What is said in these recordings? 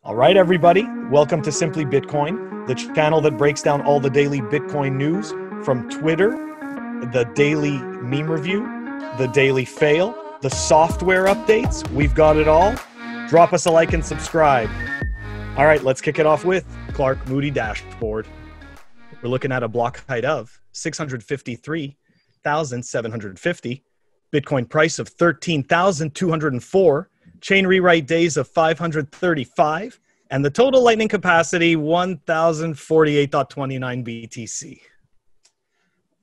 All right, everybody. Welcome to Simply Bitcoin, the channel that breaks down all the daily Bitcoin news from Twitter, the daily meme review, the daily fail, the software updates. We've got it all. Drop us a like and subscribe. All right, let's kick it off with Clark Moody dashboard. We're looking at a block height of 653,750, Bitcoin price of 13,204, chain rewrite days of 535, and the total lightning capacity 1,048.29 BTC.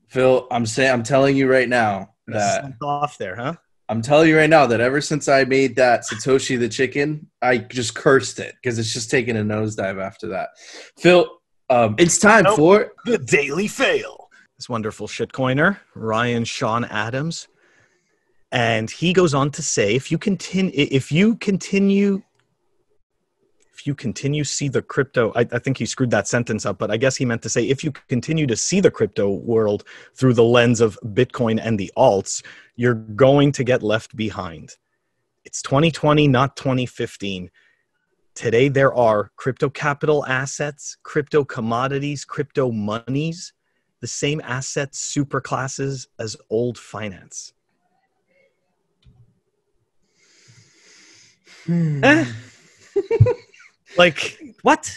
Phil, I'm telling you right now that off there, huh? I'm telling you right now that ever since I made that Satoshi the chicken, I just cursed it because it's just taking a nosedive after that. Phil, it's time for the daily fail. This wonderful shitcoiner, Ryan Sean Adams. And he goes on to say, if you continue see the crypto, I think he screwed that sentence up, but I guess he meant to say, if you continue to see the crypto world through the lens of Bitcoin and the alts, you're going to get left behind. It's 2020, not 2015. Today, there are crypto capital assets, crypto commodities, crypto monies, the same asset superclasses as old finance. Like what?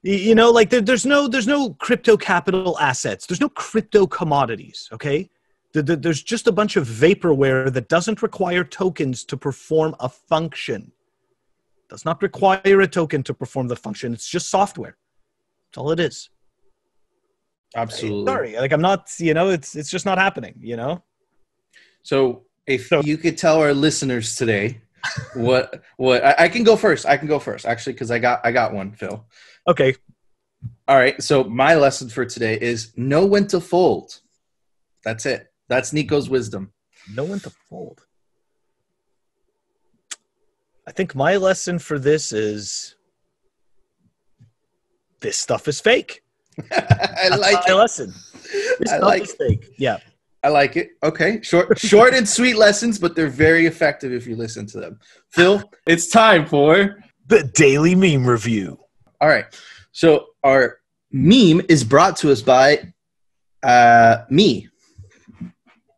You know, like there's no crypto capital assets. There's no crypto commodities. Okay, there's just a bunch of vaporware that doesn't require tokens to perform a function. Does not require a token to perform the function. It's just software. That's all it is. Absolutely. Sorry, like I'm not. You know, it's just not happening. You know. So if you could tell our listeners today. What I can go first. I can go first actually because I got one, Phil. Okay. All right. So my lesson for today is know when to fold. That's it. That's Nico's wisdom. Know when to fold. I think my lesson for this is this stuff is fake. I like my lesson. This stuff is fake. Yeah. I like it. Okay. Short and sweet lessons, but they're very effective if you listen to them. Phil, it's time for the daily meme review. All right. So our meme is brought to us by me.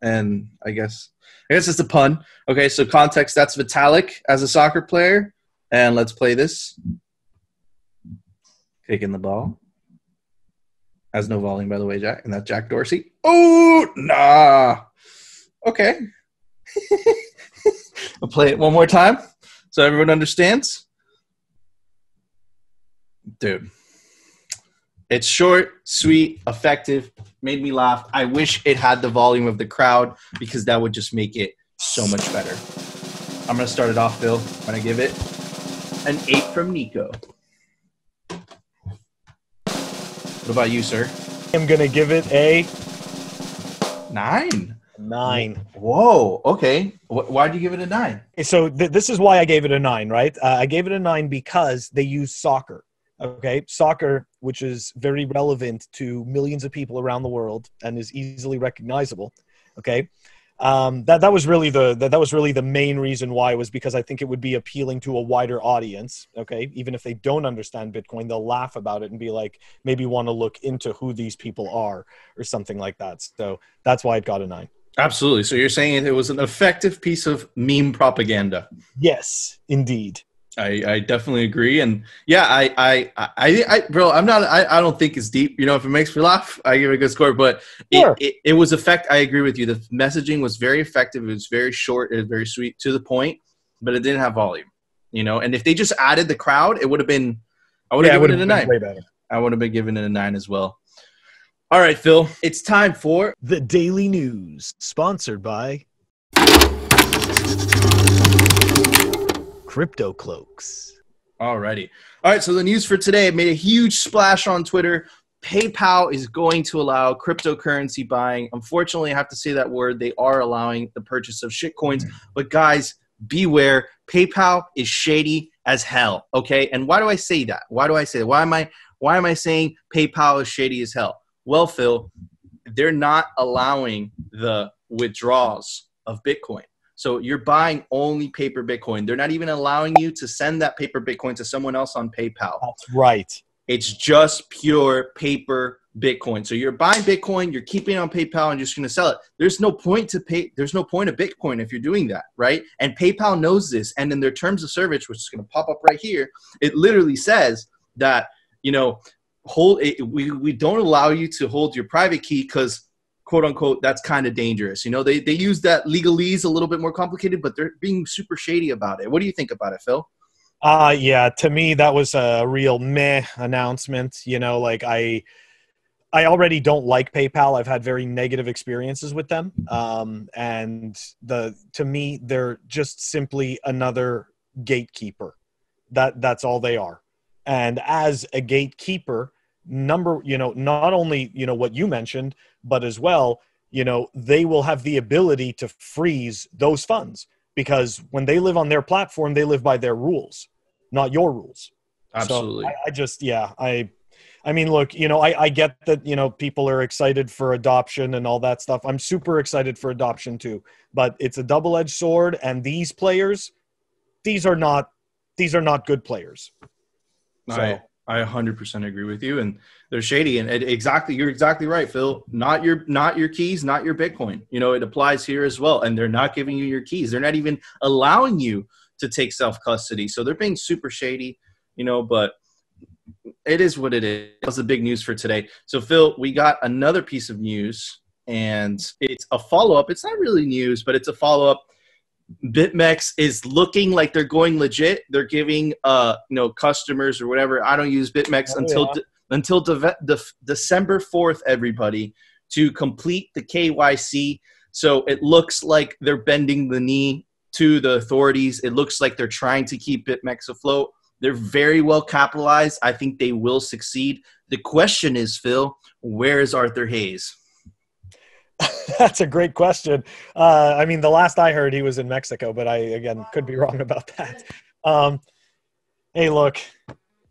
And I guess it's a pun. Okay, so context, that's Vitalik as a soccer player. And let's play this. Kicking the ball. Has no volume, by the way, Jack. And that's Jack Dorsey. Oh, nah. Okay. I'll play it one more time so everyone understands. Dude. It's short, sweet, effective, made me laugh. I wish it had the volume of the crowd because that would just make it so much better. I'm going to start it off, Phil. I'm going to give it an 8 from Nico. What about you, sir? I'm going to give it a 9. 9. Whoa. Okay. Why'd you give it a 9? So this is why I gave it a 9, right? I gave it a 9 because they use soccer. Okay. Soccer, which is very relevant to millions of people around the world and is easily recognizable. Okay. That was really the main reason why, was because I think it would be appealing to a wider audience. Okay. Even if they don't understand Bitcoin, they'll laugh about it and be like, maybe want to look into who these people are or something like that. So that's why it got a 9. Absolutely. So you're saying it was an effective piece of meme propaganda. Yes, indeed. I definitely agree. And yeah, I bro, I don't think it's deep. You know, if it makes me laugh, I give it a good score, but sure. it was I agree with you. The messaging was very effective. It was very short. It was very sweet, to the point, but it didn't have volume, you know? And if they just added the crowd, it would have been, I would have given it a 9. Way better. I would have been giving it a 9 as well. All right, Phil, it's time for the daily news, sponsored by Crypto Cloaks. Alrighty. All right, so the news for today made a huge splash on Twitter. PayPal is going to allow cryptocurrency buying. Unfortunately, I have to say that word. They are allowing the purchase of shitcoins. But guys, beware. PayPal is shady as hell, okay? And why do I say that? Why do I say that? Why am I saying PayPal is shady as hell? Well, Phil, they're not allowing the withdrawals of Bitcoin. So you're buying only paper Bitcoin. They're not even allowing you to send that paper Bitcoin to someone else on PayPal. That's right. It's just pure paper Bitcoin. So you're buying Bitcoin, you're keeping it on PayPal, and you're just going to sell it. There's no point to pay. There's no point of Bitcoin if you're doing that, right? And PayPal knows this. And in their terms of service, which is going to pop up right here, it literally says that, you know, we don't allow you to hold your private key because, quote unquote, that's kind of dangerous. You know, they use that legalese a little bit more complicated, but they're being super shady about it. What do you think about it, Phil? Yeah, to me, that was a real meh announcement. You know, like I already don't like PayPal. I've had very negative experiences with them. And to me, they're just simply another gatekeeper. That's all they are. And as a gatekeeper, not only, what you mentioned, but as well, they will have the ability to freeze those funds because when they live on their platform, they live by their rules, not your rules. Absolutely. So I mean, look, I get that, people are excited for adoption and all that stuff. I'm super excited for adoption too, but it's a double-edged sword. And these players, these are not good players. So. I 100% agree with you, and they're shady. And you're exactly right, Phil. Not your keys, not your Bitcoin. It applies here as well. And they're not giving you your keys. They're not even allowing you to take self-custody. So they're being super shady, but it is what it is. That was the big news for today. So, Phil, we got another piece of news, and it's a follow-up. It's not really news, but it's a follow-up. BitMEX is looking like they're going legit. They're giving, customers or whatever. I don't use BitMEX until December 4th, everybody, to complete the KYC. So it looks like they're bending the knee to the authorities. It looks like they're trying to keep BitMEX afloat. They're very well capitalized. I think they will succeed. The question is, Phil, where is Arthur Hayes? That's a great question. I mean, the last I heard, he was in Mexico, but I, again, could be wrong about that. Hey, look,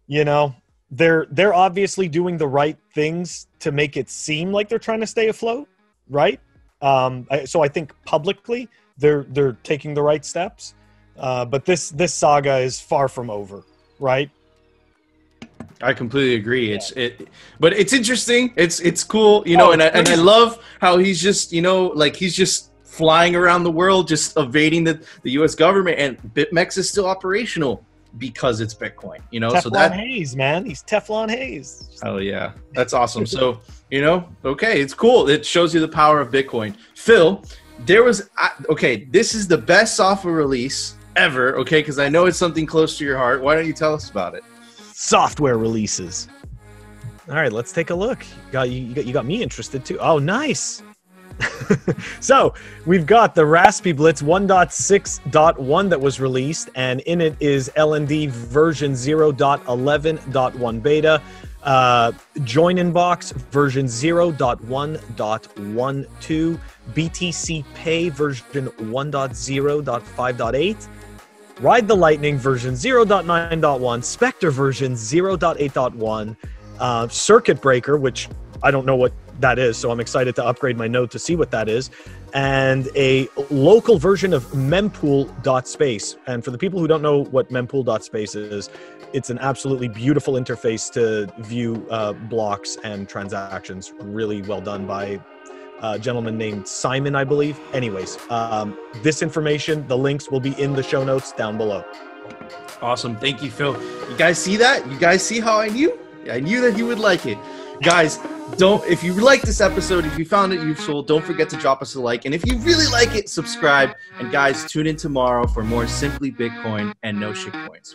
they're obviously doing the right things to make it seem like they're trying to stay afloat, right? So I think publicly they're taking the right steps. But this saga is far from over, right? I completely agree. But it's interesting. It's cool, and I love how he's just, he's just flying around the world, just evading the U.S. government, and BitMEX is still operational because it's Bitcoin, Teflon so that Hayes, man, he's Teflon Hayes. Oh yeah, that's awesome. So, okay, it's cool. It shows you the power of Bitcoin. Phil, this is the best software release ever, okay, because I know it's something close to your heart. Why don't you tell us about it? Software releases. All right, let's take a look. You got me interested too. Oh, nice. So we've got the Raspberry-Blitz 1.6.1 that was released, and in it is LND version 0.11.1 beta, Join Inbox version 0.1.12, BTC Pay version 1.0.5.8, Ride the Lightning version 0.9.1, Spectre version 0.8.1, Circuit Breaker, which I don't know what that is, so I'm excited to upgrade my node to see what that is, and a local version of mempool.space. And for the people who don't know what mempool.space is, it's an absolutely beautiful interface to view blocks and transactions. Really well done by a gentleman named Simon, I believe. Anyways, this information, the links will be in the show notes down below. Awesome. Thank you, Phil. You guys see that? You guys see how I knew? I knew that he would like it. Guys, if you like this episode, if you found it useful, don't forget to drop us a like. And if you really like it, subscribe. And guys, tune in tomorrow for more Simply Bitcoin and No Shitcoins.